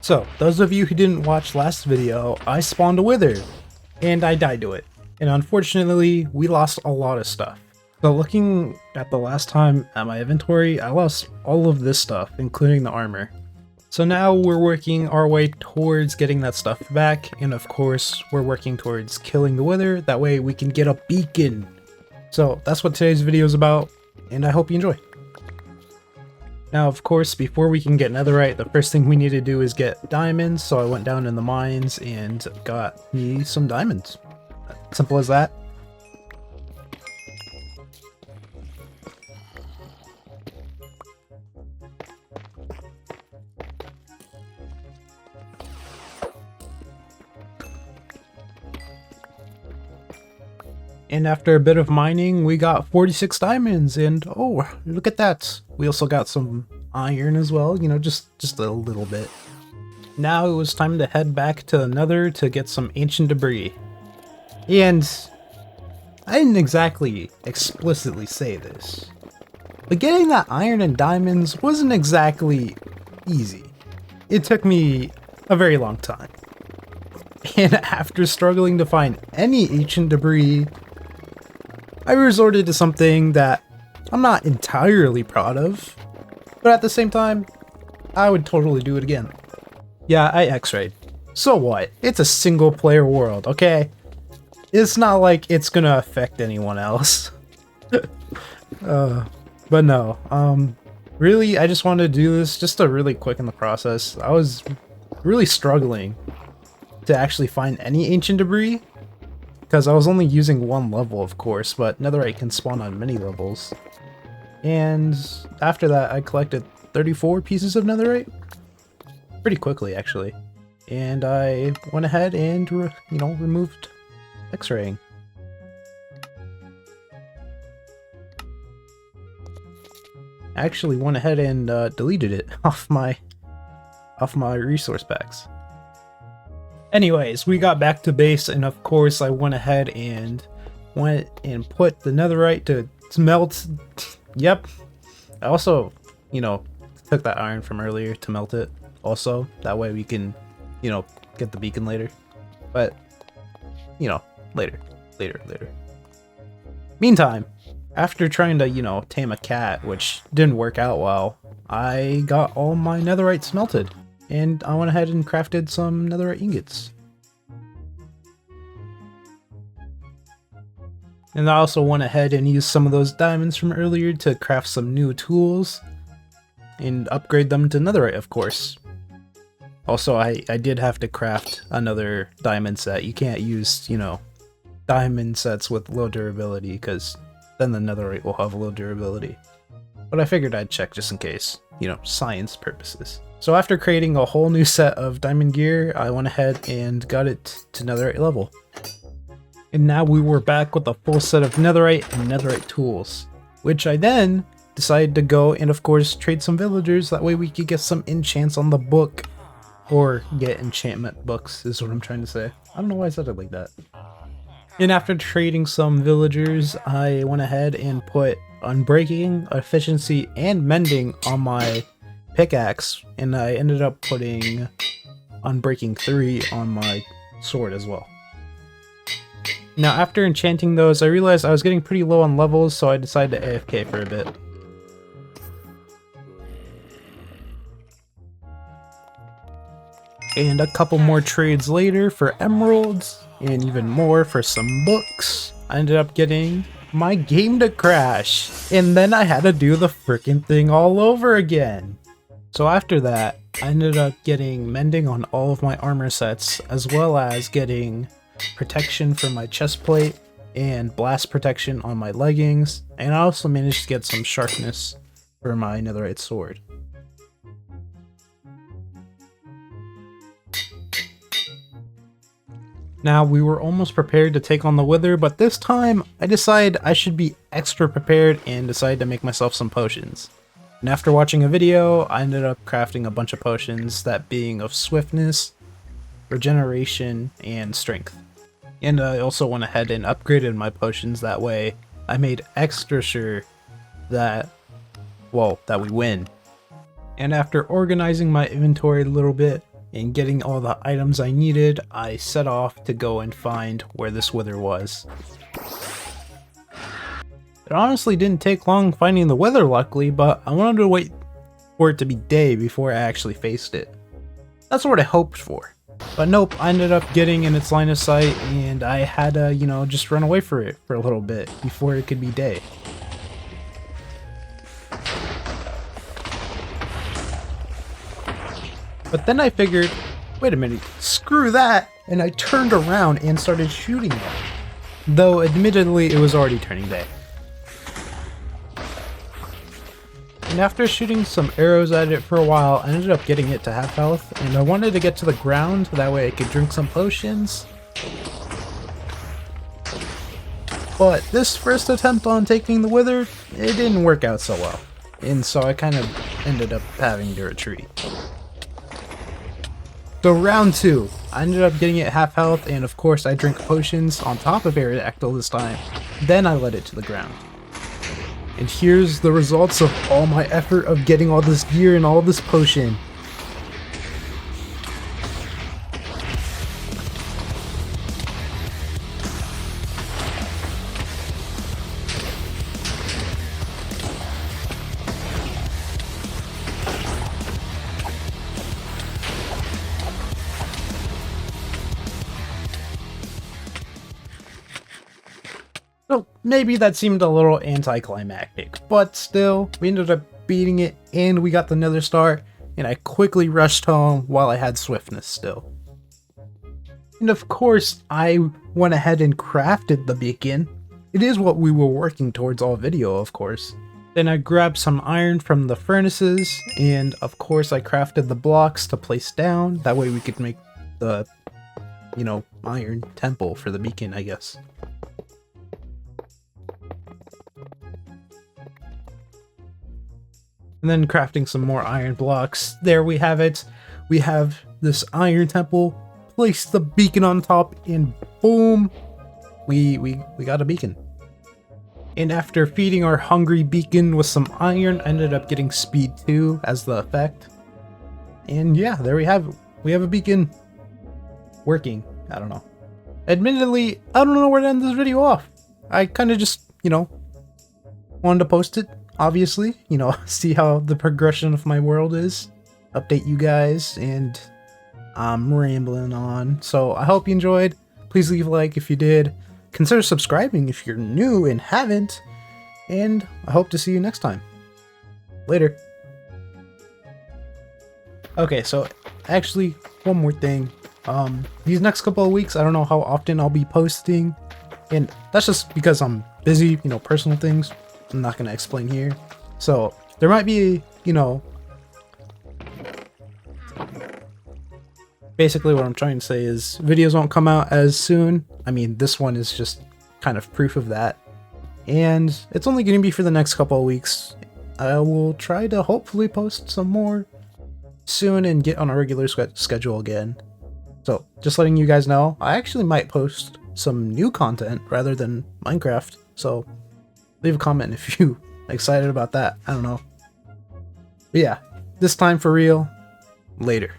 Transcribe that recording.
So, those of you who didn't watch last video, I spawned a wither, and I died to it. And unfortunately, we lost a lot of stuff. So looking at the last time at my inventory, I lost all of this stuff, including the armor. So now we're working our way towards getting that stuff back, and of course, we're working towards killing the wither, that way we can get a beacon. So that's what today's video is about, and I hope you enjoy. Now, of course, before we can get netherite, the first thing we need to do is get diamonds, so I went down in the mines and got me some diamonds. Simple as that. And after a bit of mining, we got 46 diamonds, and oh, look at that. We also got some iron as well, you know, just a little bit. Now it was time to head back to the nether to get some ancient debris. And I didn't exactly explicitly say this, but getting that iron and diamonds wasn't exactly easy. It took me a very long time. And after struggling to find any ancient debris, I resorted to something that I'm not entirely proud of, but at the same time, I would totally do it again. Yeah, I X-rayed. So what? It's a single player world, okay? It's not like it's gonna affect anyone else. But no, really, I just wanted to do this just to really quicken the process. I was really struggling to actually find any ancient debris, because I was only using one level, of course, but netherite can spawn on many levels. And after that, I collected 34 pieces of netherite. Pretty quickly, actually. And I went ahead and, removed X-raying. I actually went ahead and deleted it off my resource packs. Anyways, we got back to base, and of course I went ahead and put the netherite to melt. Yep. I also, took that iron from earlier to melt it also. That way we can, get the beacon later. But, later. Meantime, after trying to, tame a cat, which didn't work out well, I got all my netherite smelted. And I went ahead and crafted some netherite ingots. And I also went ahead and used some of those diamonds from earlier to craft some new tools and upgrade them to netherite, of course. Also, I did have to craft another diamond set. You can't use, diamond sets with low durability, because then the netherite will have low durability. But I figured I'd check just in case, science purposes. So after creating a whole new set of diamond gear, I went ahead and got it to netherite level. And now we were back with a full set of netherite and netherite tools, which I then decided to go and of course trade some villagers, that way we could get some enchants on the book. Or get enchantment books is what I'm trying to say. I don't know why I said it like that. And after trading some villagers, I went ahead and put unbreaking, efficiency, and mending on my pickaxe, and I ended up putting unbreaking 3 on my sword as well. Now after enchanting those, I realized I was getting pretty low on levels, so I decided to AFK for a bit. And a couple more trades later for emeralds, and even more for some books, I ended up getting my game to crash, and then I had to do the freaking thing all over again. So after that, I ended up getting mending on all of my armor sets, as well as getting protection for my chest plate and blast protection on my leggings, and I also managed to get some sharpness for my netherite sword. Now, we were almost prepared to take on the wither, but this time I decided I should be extra prepared and decided to make myself some potions. And after watching a video, I ended up crafting a bunch of potions, that being of swiftness, regeneration, and strength. And I also went ahead and upgraded my potions, that way I made extra sure that, that we win. And after organizing my inventory a little bit, and getting all the items I needed, I set off to go and find where this wither was. It honestly didn't take long finding the wither, luckily, but I wanted to wait for it to be day before I actually faced it. That's what I hoped for. But nope, I ended up getting in its line of sight, and I had to, just run away for it for a little bit before it could be day. But then I figured, wait a minute, screw that, and I turned around and started shooting it. Though admittedly it was already turning day. And after shooting some arrows at it for a while, I ended up getting it to half health, and I wanted to get to the ground, that way I could drink some potions. But this first attempt on taking the wither, it didn't work out so well, and so I kind of ended up having to retreat. So round 2, I ended up getting it half health, and of course I drank potions on top of Aerodactyl this time, then I led it to the ground. And here's the results of all my effort of getting all this gear and all this potion. So maybe that seemed a little anticlimactic, but still, we ended up beating it and we got the nether star, and I quickly rushed home while I had swiftness still. And of course, I went ahead and crafted the beacon. It is what we were working towards all video, of course. Then I grabbed some iron from the furnaces, and of course I crafted the blocks to place down, that way we could make the, iron temple for the beacon, I guess. And then crafting some more iron blocks. There we have it. We have this iron temple. Place the beacon on top, and boom, we got a beacon. And after feeding our hungry beacon with some iron, I ended up getting speed 2 as the effect. And yeah, there we have it. We have a beacon working. I don't know. Admittedly, I don't know where to end this video off. I kind of just, wanted to post it. Obviously, see how the progression of my world is, update you guys, and I'm rambling on. So I hope you enjoyed. Please leave a like if you did. Consider subscribing if you're new and haven't. And I hope to see you next time. Later. Okay, so actually, one more thing. These next couple of weeks, I don't know how often I'll be posting. And that's just because I'm busy, personal things. I'm not going to explain here. So there might be, basically what I'm trying to say is videos won't come out as soon. I mean, this one is just kind of proof of that. And it's only going to be for the next couple of weeks. I will try to hopefully post some more soon and get on a regular schedule again. So just letting you guys know, I actually might post some new content rather than Minecraft. So leave a comment if you excited about that. I don't know. But yeah, this time for real. Later.